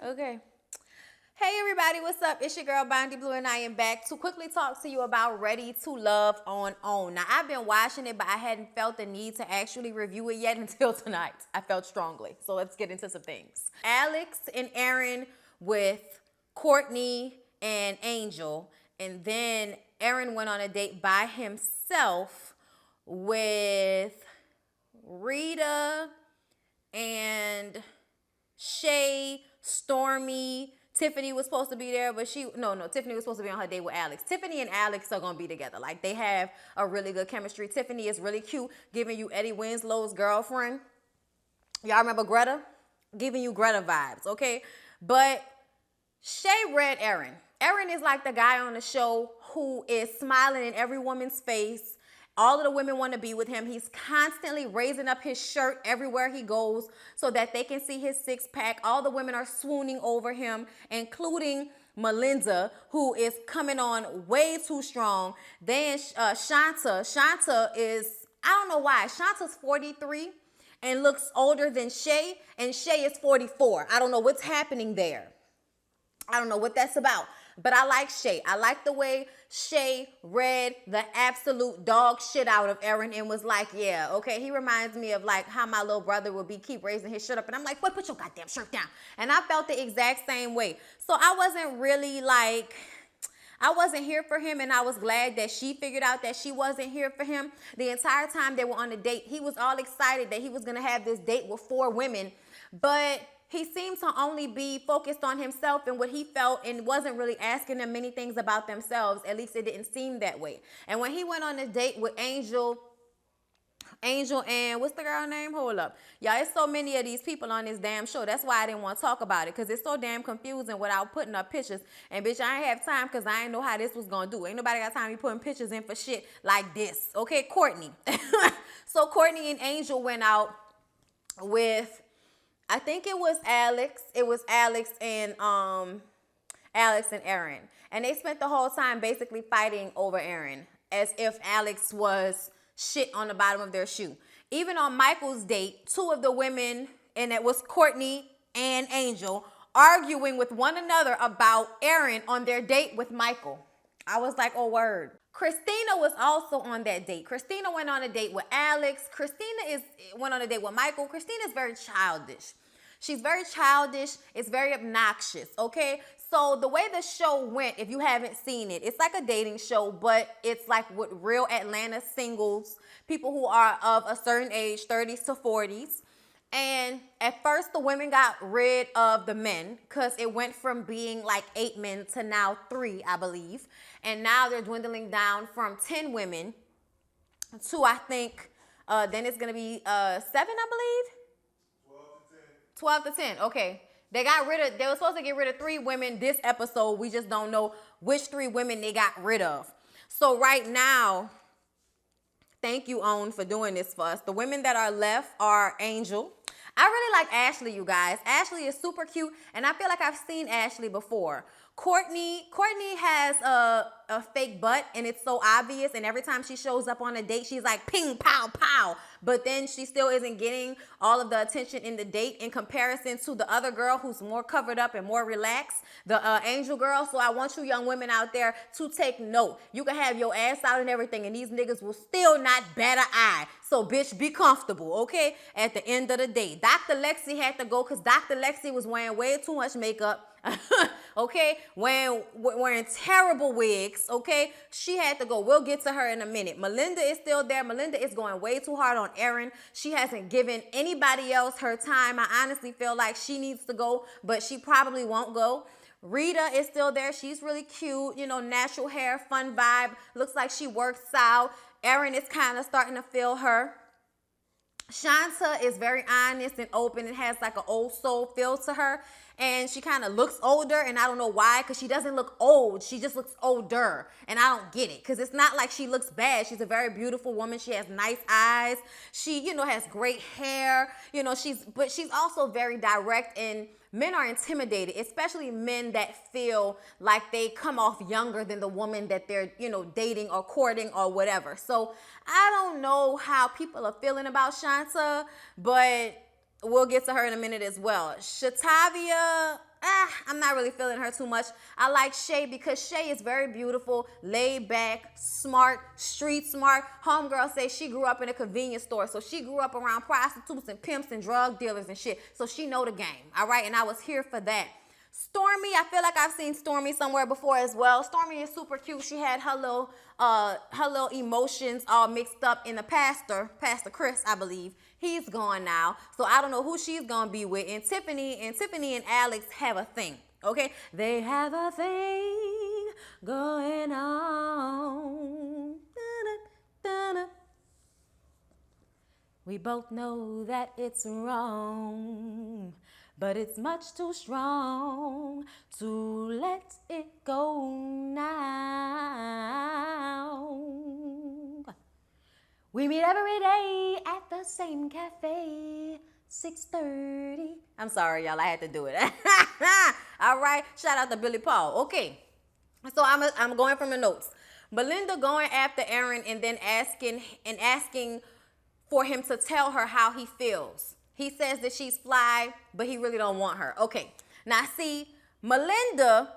Okay. Hey everybody, what's up? It's your girl Bondy Blue and I am back to quickly talk to you about Ready to Love on OWN. Now I've been watching it, but I hadn't felt the need to actually review it yet until tonight. I felt strongly. So let's get into some things. Alex and Aaron with Courtney and Angel, and then Aaron went on a date by himself with Rita and Shay, Stormy. Tiffany was supposed to be there, but Tiffany was supposed to be on her date with Alex. Tiffany and Alex are gonna be together. Like, they have a really good chemistry. Tiffany is really cute, giving you Eddie Winslow's girlfriend. Y'all remember Greta? Giving you Greta vibes, okay? But Shay read Aaron. Aaron is like the guy on the show who is smiling in every woman's face. All of the women want to be with him. He's constantly raising up his shirt everywhere he goes so that they can see his six-pack. All the women are swooning over him, including Melinda, who is coming on way too strong. Then Shanta. Shanta is, I don't know why. Shanta's 43 and looks older than Shay, and Shay is 44. I don't know what's happening there. I don't know what that's about. But I like Shay. I like the way Shay read the absolute dog shit out of Aaron and was like, yeah, okay. He reminds me of like how my little brother would keep raising his shirt up. And I'm like, what? Put your goddamn shirt down. And I felt the exact same way. So I wasn't really like, I wasn't here for him, and I was glad that she figured out that she wasn't here for him. The entire time they were on the date, he was all excited that he was going to have this date with 4 women. But he seemed to only be focused on himself and what he felt, and wasn't really asking them many things about themselves. At least it didn't seem that way. And when he went on a date with Angel and what's the girl name? Hold up. Y'all, it's so many of these people on this damn show. That's why I didn't want to talk about it, because it's so damn confusing without putting up pictures. And bitch, I ain't have time because I ain't know how this was going to do. Ain't nobody got time to be putting pictures in for shit like this. Okay, Courtney. So Courtney and Angel went out with, I think it was Alex. It was Alex and Aaron. And they spent the whole time basically fighting over Aaron, as if Alex was shit on the bottom of their shoe. Even on Michael's date, 2 of the women, and it was Courtney and Angel, arguing with one another about Aaron on their date with Michael. I was like, oh, word. Christina was also on that date. Christina went on a date with Alex. Went on a date with Michael. Christina is very childish. She's very childish. It's very obnoxious, okay? So the way the show went, if you haven't seen it, it's like a dating show, but it's like with real Atlanta singles, people who are of a certain age, 30s to 40s. And at first, the women got rid of the men because it went from being like 8 men to now 3, I believe. And now they're dwindling down from 10 women to, I think, then it's going to be 7, I believe. 12 to 10. Okay. They were supposed to get rid of 3 women this episode. We just don't know which 3 women they got rid of. So right now, thank you, OWN, for doing this for us. The women that are left are Angel. I really like Ashley, you guys. Ashley is super cute, and I feel like I've seen Ashley before. Courtney has a fake butt, and it's so obvious, and every time she shows up on a date, she's like ping, pow, pow, but then she still isn't getting all of the attention in the date in comparison to the other girl who's more covered up and more relaxed, the Angel girl. So I want you young women out there to take note. You can have your ass out and everything, and these niggas will still not bat an eye. So bitch, be comfortable, okay? At the end of the day, Dr. Lexi had to go because Dr. Lexi was wearing way too much makeup. Okay, wearing terrible wigs. Okay, she had to go. We'll get to her in a minute. Melinda is still there. Melinda is going way too hard on Aaron. She hasn't given anybody else her time. I honestly feel like she needs to go, but she probably won't go. Rita is still there. She's really cute, you know, natural hair, fun vibe. Looks like she works out. Aaron is kind of starting to feel her. Shanta is very honest and open and has like an old soul feel to her. And she kind of looks older, and I don't know why, because she doesn't look old. She just looks older, and I don't get it, because it's not like she looks bad. She's a very beautiful woman. She has nice eyes. She, you know, has great hair. You know, but she's also very direct, and men are intimidated, especially men that feel like they come off younger than the woman that they're, you know, dating or courting or whatever. So I don't know how people are feeling about Shanta, but we'll get to her in a minute as well. Shatavia, I'm not really feeling her too much. I like Shay because Shay is very beautiful, laid back, smart, street smart. Homegirl says she grew up in a convenience store, so she grew up around prostitutes and pimps and drug dealers and shit. So she know the game, all right? And I was here for that. Stormy, I feel like I've seen Stormy somewhere before as well. Stormy is super cute. She had her little emotions all mixed up in the Pastor Chris, I believe. He's gone now, so I don't know who she's gonna be with. And Tiffany and Alex have a thing, okay? They have a thing going on. Da-da-da-da. We both know that it's wrong, but it's much too strong to let it go now. We meet every day at the same cafe, 6:30. I'm sorry, y'all, I had to do it. All right, shout out to Billy Paul. Okay, so I'm going from the notes. Melinda going after Aaron and then asking for him to tell her how he feels. He says that she's fly, but he really don't want her. Okay, now see, Melinda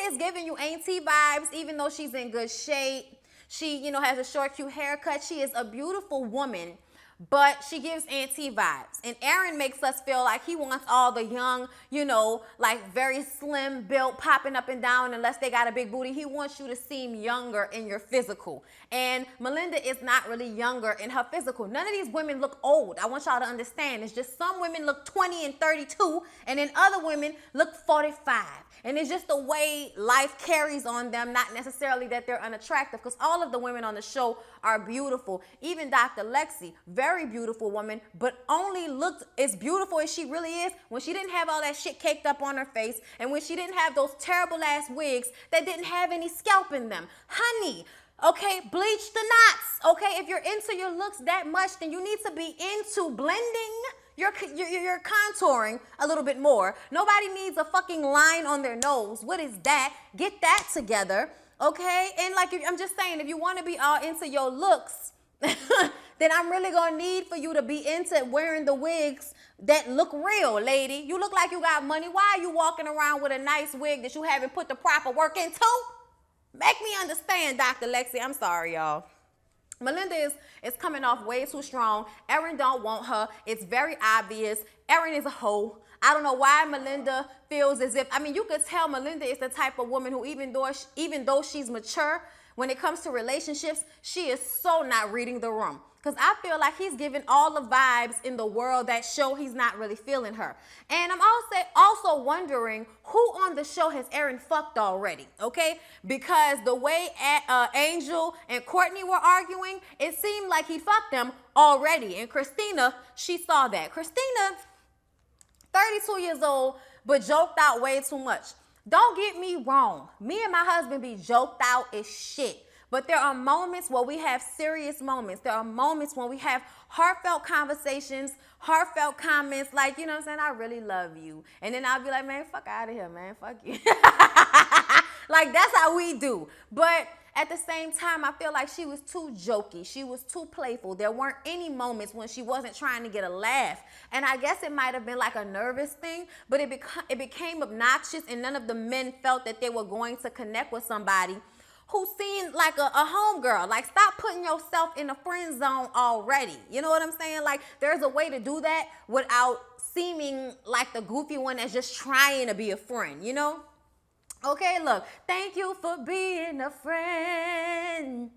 is giving you auntie vibes, even though she's in good shape. She, has a short, cute haircut. She is a beautiful woman, but she gives auntie vibes. And Aaron makes us feel like he wants all the young, like very slim built, popping up and down unless they got a big booty. He wants you to seem younger in your physical. And Melinda is not really younger in her physical. None of these women look old. I want y'all to understand. It's just some women look 20 and 32, and then other women look 45. And it's just the way life carries on them, not necessarily that they're unattractive, because all of the women on the show are beautiful. Even Dr. Lexi, very beautiful woman, but only looked as beautiful as she really is when she didn't have all that shit caked up on her face and when she didn't have those terrible ass wigs that didn't have any scalp in them. Honey, okay, bleach the knots. Okay, if you're into your looks that much, then you need to be into blending your contouring a little bit more. Nobody needs a fucking line on their nose. What is that? Get that together, okay? And I'm just saying, if you want to be all into your looks, then I'm really gonna need for you to be into wearing the wigs that look real, lady. You look like you got money. Why are you walking around with a nice wig that you haven't put the proper work into? Make me understand, Dr. Lexi. I'm sorry, y'all. Melinda is coming off way too strong. Aaron don't want her. It's very obvious. Aaron is a hoe. I don't know why Melinda feels as if, you could tell Melinda is the type of woman who even though she's mature, when it comes to relationships, she is so not reading the room. Because I feel like he's giving all the vibes in the world that show he's not really feeling her. And I'm also wondering who on the show has Aaron fucked already, okay? Because the way Angel and Courtney were arguing, it seemed like he fucked them already. And Christina, she saw that. Christina, 32 years old, but joked out way too much. Don't get me wrong. Me and my husband be joked out as shit. But there are moments where we have serious moments. There are moments when we have heartfelt conversations, heartfelt comments like, you know what I'm saying, I really love you. And then I'll be like, man, fuck out of here, man, fuck you. Like, that's how we do. But at the same time, I feel like she was too jokey. She was too playful. There weren't any moments when she wasn't trying to get a laugh. And I guess it might have been like a nervous thing, but it became obnoxious, and none of the men felt that they were going to connect with somebody who seemed like a homegirl. Like, stop putting yourself in a friend zone already. You know what I'm saying? Like, there's a way to do that without seeming like the goofy one that's just trying to be a friend, you know? Okay, look. Thank you for being a friend.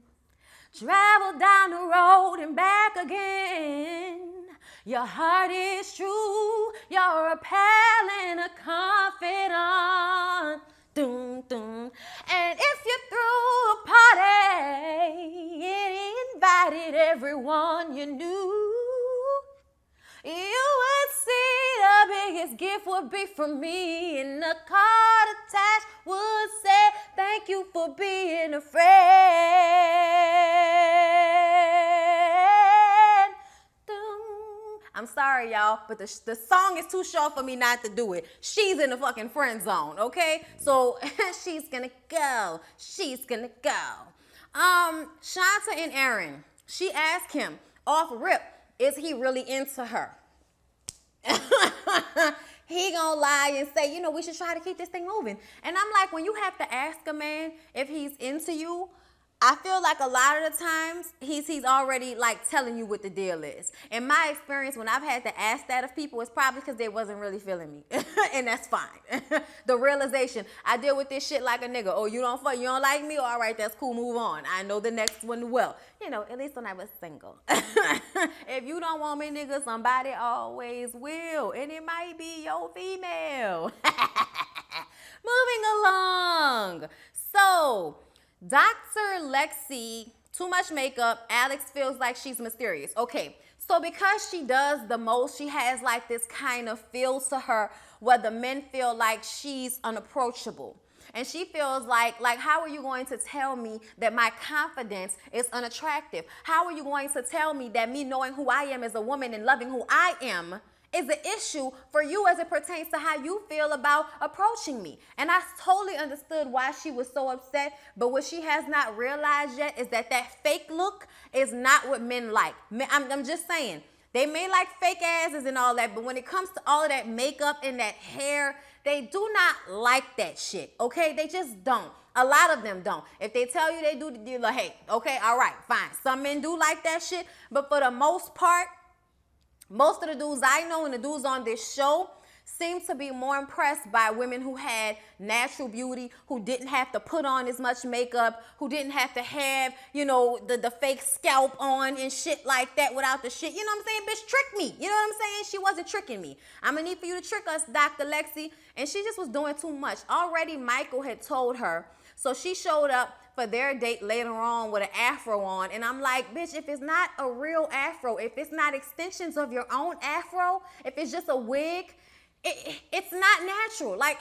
Travel down the road and back again. Your heart is true. You're a pal and a confidant. Dun, dun. And if you threw a party and invited everyone you knew, you would see the biggest gift would be from me, and the card attached would say, thank you for being a friend. I'm sorry, y'all, but the song is too short for me not to do it. She's in the fucking friend zone, okay? So she's gonna go. She's gonna go. Shanta and Aaron, she asked him off rip, is he really into her? he gonna lie and say, we should try to keep this thing moving. And I'm like, when you have to ask a man if he's into you, I feel like a lot of the times he's already like telling you what the deal is. In my experience, when I've had to ask that of people, it's probably because they wasn't really feeling me. And that's fine. The realization, I deal with this shit like a nigga. Oh, you don't like me? All right, that's cool, move on. I know the next one well. At least when I was single. If you don't want me, nigga, somebody always will. And it might be your female. Moving along. So, Dr. Lexi, too much makeup. Alex feels like she's mysterious. Okay, so because she does the most, she has like this kind of feel to her where the men feel like she's unapproachable. And she feels like how are you going to tell me that my confidence is unattractive? How are you going to tell me that me knowing who I am as a woman and loving who I am is an issue for you as it pertains to how you feel about approaching me? And I totally understood why she was so upset, but what she has not realized yet is that fake look is not what men like. I'm just saying, they may like fake asses and all that, but when it comes to all of that makeup and that hair, they do not like that shit, okay? They just don't. A lot of them don't. If they tell you they do, you're like, hey, okay, all right, fine. Some men do like that shit, but for the most part, most of the dudes I know and the dudes on this show seem to be more impressed by women who had natural beauty, who didn't have to put on as much makeup, who didn't have to have, the fake scalp on and shit like that without the shit. You know what I'm saying? Bitch, trick me. You know what I'm saying? She wasn't tricking me. I'm going to need for you to trick us, Dr. Lexi. And she just was doing too much. Already Michael had told her. So she showed up for their date later on with an afro on. And I'm like, bitch, if it's not a real afro, if it's not extensions of your own afro, if it's just a wig, it's not natural. Like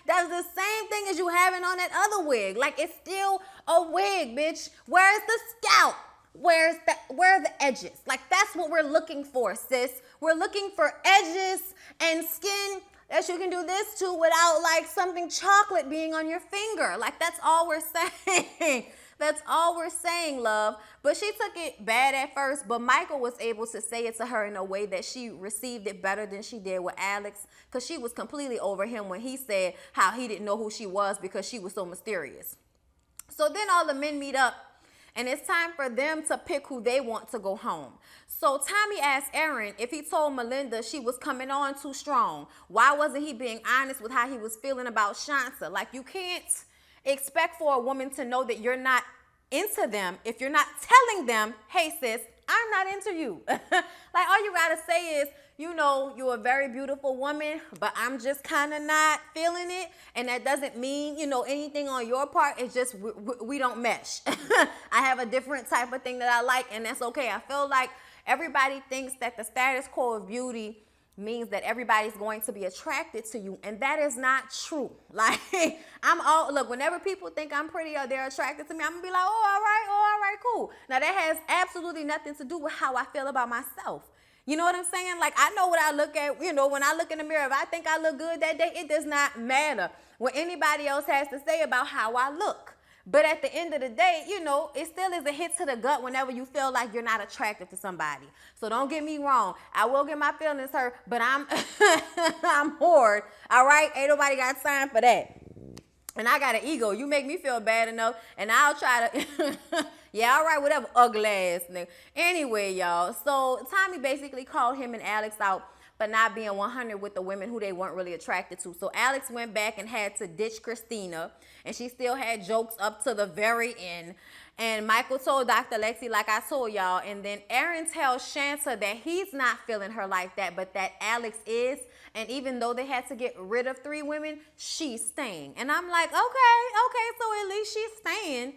that's the same thing as you having on that other wig. Like, it's still a wig, bitch. Where's the scalp? Where are the edges? Like, that's what we're looking for, sis. We're looking for edges and skin that you can do this to without like something chocolate being on your finger. Like, that's all we're saying. That's all we're saying, love. But she took it bad at first, but Michael was able to say it to her in a way that she received it better than she did with Alex, because she was completely over him when he said how he didn't know who she was because she was so mysterious. So then all the men meet up, and it's time for them to pick who they want to go home. So Tommy asked Aaron if he told Melinda she was coming on too strong. Why wasn't he being honest with how he was feeling about Shanta? Like, you can't expect for a woman to know that you're not into them if you're not telling them, hey sis, I'm not into you. Like, all you gotta say is, you're a very beautiful woman, but I'm just kind of not feeling it. And that doesn't mean, anything on your part. It's just we don't mesh. I have a different type of thing that I like, and that's okay. I feel like everybody thinks that the status quo of beauty means that everybody's going to be attracted to you, and that is not true. Like, look, whenever people think I'm pretty or they're attracted to me, I'm gonna be like, all right, cool. Now, that has absolutely nothing to do with how I feel about myself. You know what I'm saying? Like, I know what I look at, when I look in the mirror, if I think I look good that day, it does not matter what anybody else has to say about how I look. But at the end of the day, it still is a hit to the gut whenever you feel like you're not attractive to somebody. So don't get me wrong. I will get my feelings hurt, but I'm bored. All right? Ain't nobody got time for that. And I got an ego. You make me feel bad enough, and I'll try to... Yeah, all right, whatever, ugly ass nigga. Anyway, y'all, so Tommy basically called him and Alex out for not being 100 with the women who they weren't really attracted to. So Alex went back and had to ditch Christina, and she still had jokes up to the very end. And Michael told Dr. Lexi, like I told y'all, and then Aaron tells Shanta that he's not feeling her like that, but that Alex is. And even though they had to get rid of 3 women, she's staying. And I'm like, okay, so at least she's staying.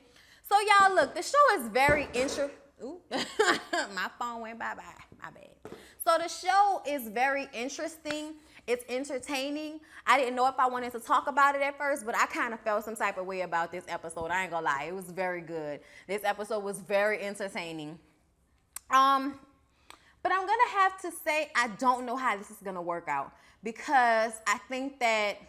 So y'all, look, the show is very interesting. Ooh, my phone went bye-bye. My bad. So the show is very interesting. It's entertaining. I didn't know if I wanted to talk about it at first, but I kind of felt some type of way about this episode. I ain't gonna lie. It was very good. This episode was very entertaining. But I'm gonna have to say I don't know how this is gonna work out, because I think that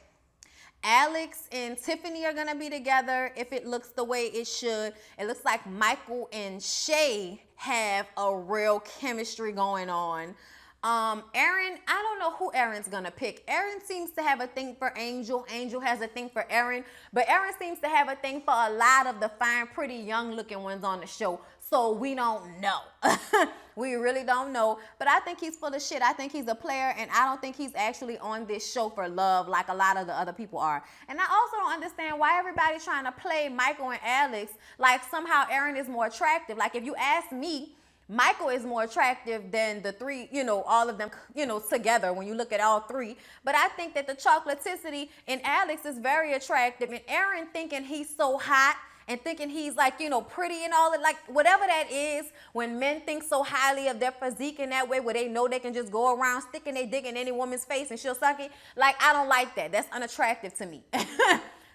Alex and Tiffany are gonna be together if it looks the way it should. It looks like Michael and Shay have a real chemistry going on. Aaron, I don't know who Aaron's gonna pick. Aaron seems to have a thing for Angel. Angel has a thing for Aaron, but Aaron seems to have a thing for a lot of the fine, pretty, young-looking ones on the show. So we don't know. We really don't know. But I think he's full of shit. I think he's a player, and I don't think he's actually on this show for love like a lot of the other people are. And I also don't understand why everybody's trying to play Michael and Alex like somehow Aaron is more attractive. Like, if you ask me, Michael is more attractive than the three, all of them, together when you look at all three. But I think that the chocolaticity in Alex is very attractive. And Aaron thinking he's so hot and thinking he's like, pretty and all that, like whatever that is, when men think so highly of their physique in that way, where they know they can just go around sticking their dick in any woman's face and she'll suck it. Like, I don't like that. That's unattractive to me.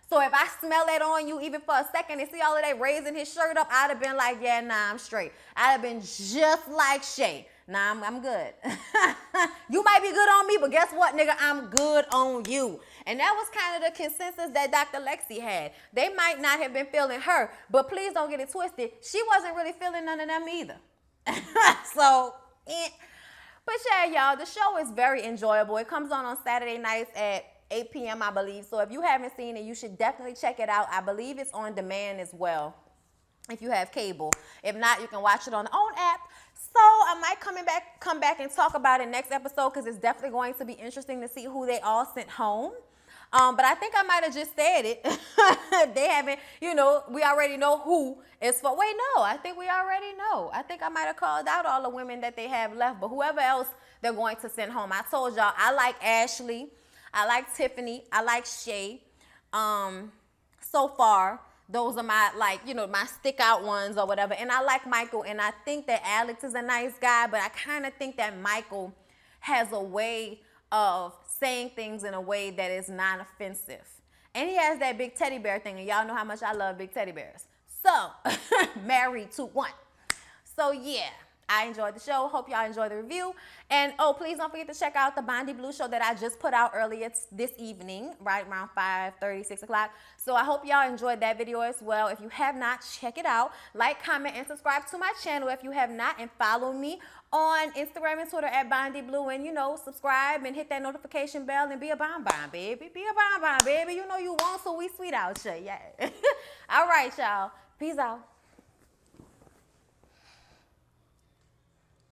So if I smell that on you even for a second and see all of that raising his shirt up, I'd have been like, yeah, nah, I'm straight. I'd have been just like Shay. Nah, I'm good. You might be good on me, but guess what, nigga? I'm good on you. And that was kind of the consensus that Dr. Lexi had. They might not have been feeling her, but please don't get it twisted. She wasn't really feeling none of them either. So, But yeah, y'all, the show is very enjoyable. It comes on Saturday nights at 8 p.m., I believe. So if you haven't seen it, you should definitely check it out. I believe it's on demand as well, if you have cable. If not, you can watch it on the own app. So I might come back and talk about it next episode, because it's definitely going to be interesting to see who they all sent home. But I think I might have just said it. They haven't, we already know who is for. Wait, no, I think we already know. I think I might have called out all the women that they have left, but whoever else they're going to send home. I told y'all, I like Ashley. I like Tiffany. I like Shay. So far, those are my, my stick out ones or whatever. And I like Michael. And I think that Alex is a nice guy, but I kind of think that Michael has a way of saying things in a way that is non-offensive. And he has that big teddy bear thing. And y'all know how much I love big teddy bears. So, married to one. So, yeah. I enjoyed the show. Hope y'all enjoyed the review. And, please don't forget to check out the Bondi Blue show that I just put out earlier this evening, right around 5:30, 6 o'clock. So I hope y'all enjoyed that video as well. If you have not, check it out. Like, comment, and subscribe to my channel if you have not. And follow me on Instagram and Twitter at Bondi Blue. And, subscribe and hit that notification bell and be a bonbon, baby. Be a bonbon, baby. You know you want, so we sweet out here. Yeah. All right, y'all. Peace out.